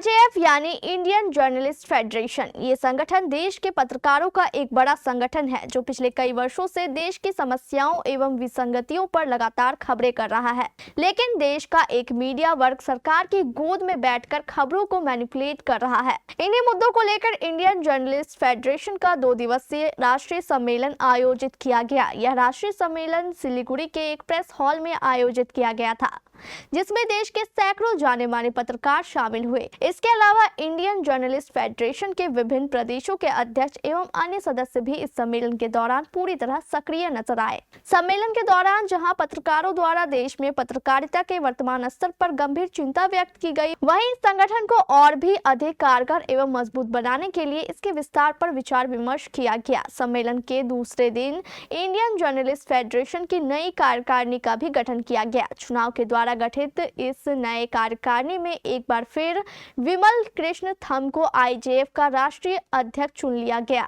IJF यानी Indian journalist federation, ये संगठन देश के पत्रकारों का एक बड़ा संगठन है जो पिछले कई वर्षों से देश की समस्याओं एवं विसंगतियों पर लगातार खबरें कर रहा है। लेकिन देश का एक मीडिया वर्ग सरकार की गोद में बैठकर खबरों को मैनिपुलेट कर रहा है। इन्हीं मुद्दों को लेकर इंडियन जर्नलिस्ट फेडरेशन का 2 दिवसीय राष्ट्रीय सम्मेलन आयोजित किया गया। यह राष्ट्रीय सम्मेलन सिलीगुड़ी के एक प्रेस हॉल में आयोजित किया गया था, जिसमें देश के सैकड़ों जाने माने पत्रकार शामिल हुए। इसके अलावा इंडियन जर्नलिस्ट फेडरेशन के विभिन्न प्रदेशों के अध्यक्ष एवं अन्य सदस्य भी इस सम्मेलन के दौरान पूरी तरह सक्रिय नजर आए। सम्मेलन के दौरान जहां पत्रकारों द्वारा देश में पत्रकारिता के वर्तमान स्तर पर गंभीर चिंता व्यक्त की गई, वहीं संगठन को और भी अधिक कारगर एवं मजबूत बनाने के लिए इसके विस्तार पर विचार विमर्श किया गया। सम्मेलन के दूसरे दिन इंडियन जर्नलिस्ट फेडरेशन की नई कार्यकारिणी का भी गठन किया गया। चुनाव के द्वारा गठित इस नए कार्यकारिणी में एक बार फिर विमल कृष्ण थम को IJF का राष्ट्रीय अध्यक्ष चुन लिया गया,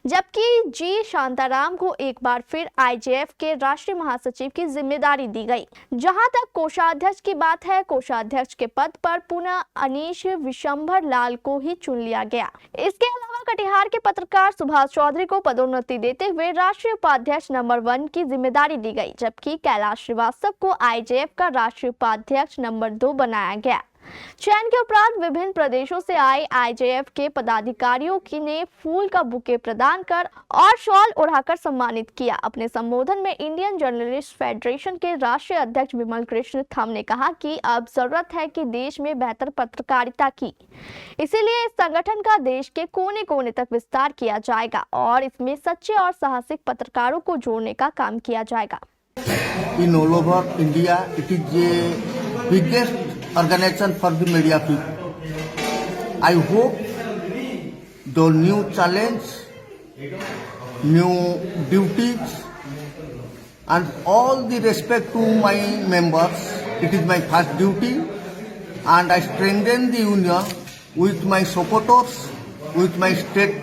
जबकि जी शांताराम को एक बार फिर IJF के राष्ट्रीय महासचिव की जिम्मेदारी दी गई। जहां तक कोषाध्यक्ष की बात है, कोषाध्यक्ष के पद पर पुनः अनीश विशंभर लाल को ही चुन लिया गया। इसके अलावा कटिहार के पत्रकार सुभाष चौधरी को पदोन्नति देते हुए राष्ट्रीय उपाध्यक्ष नंबर 1 की जिम्मेदारी दी गई, जबकि कैलाश श्रीवास्तव को IJF का राष्ट्रीय उपाध्यक्ष नंबर 2 बनाया गया। चयन के उपरांत विभिन्न प्रदेशों से आए IJF के पदाधिकारियों ने फूल का बुके प्रदान कर और शॉल ओढ़ाकर सम्मानित किया। अपने संबोधन में इंडियन जर्नलिस्ट फेडरेशन के राष्ट्रीय अध्यक्ष विमल कृष्ण थम ने कहा कि अब जरूरत है कि देश में बेहतर पत्रकारिता की, इसीलिए इस संगठन का देश के कोने कोने तक विस्तार किया जाएगा और इसमें सच्चे और साहसिक पत्रकारों को जोड़ने का काम किया जाएगा। In all over India, it is the biggest organization for the media people. I hope the new challenge, new duties, and all the respect to my members. It is my first duty, and I strengthen the union with my supporters, with my state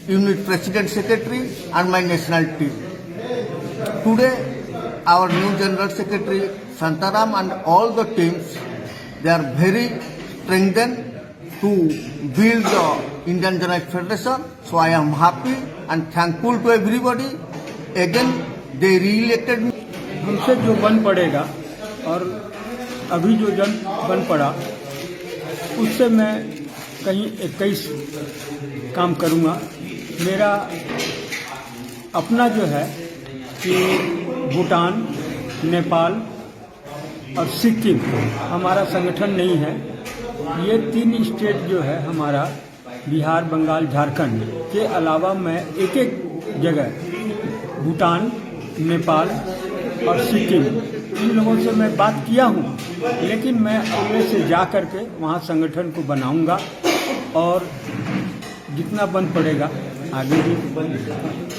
unit president secretary, and my national team. Today, our new General Secretary Santaram and all the teams, they are very strengthened to build the Indian Journalist Federation. So I am happy and thankful to everybody. Again, they re-elected me. हमसे जो बन पड़ेगा और अभी जो जन बन पड़ा उससे मैं कहीं 21 काम करूँगा। मेरा अपना जो है कि भूटान, नेपाल और सिक्किम हमारा संगठन नहीं है। ये 3 स्टेट जो है हमारा बिहार, बंगाल, झारखंड के अलावा मैं एक जगह भूटान, नेपाल और सिक्किम इन लोगों से मैं बात किया हूँ, लेकिन मैं उनमें से जा कर के वहाँ संगठन को बनाऊँगा और जितना बन पड़ेगा आगे भी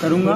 करूँगा।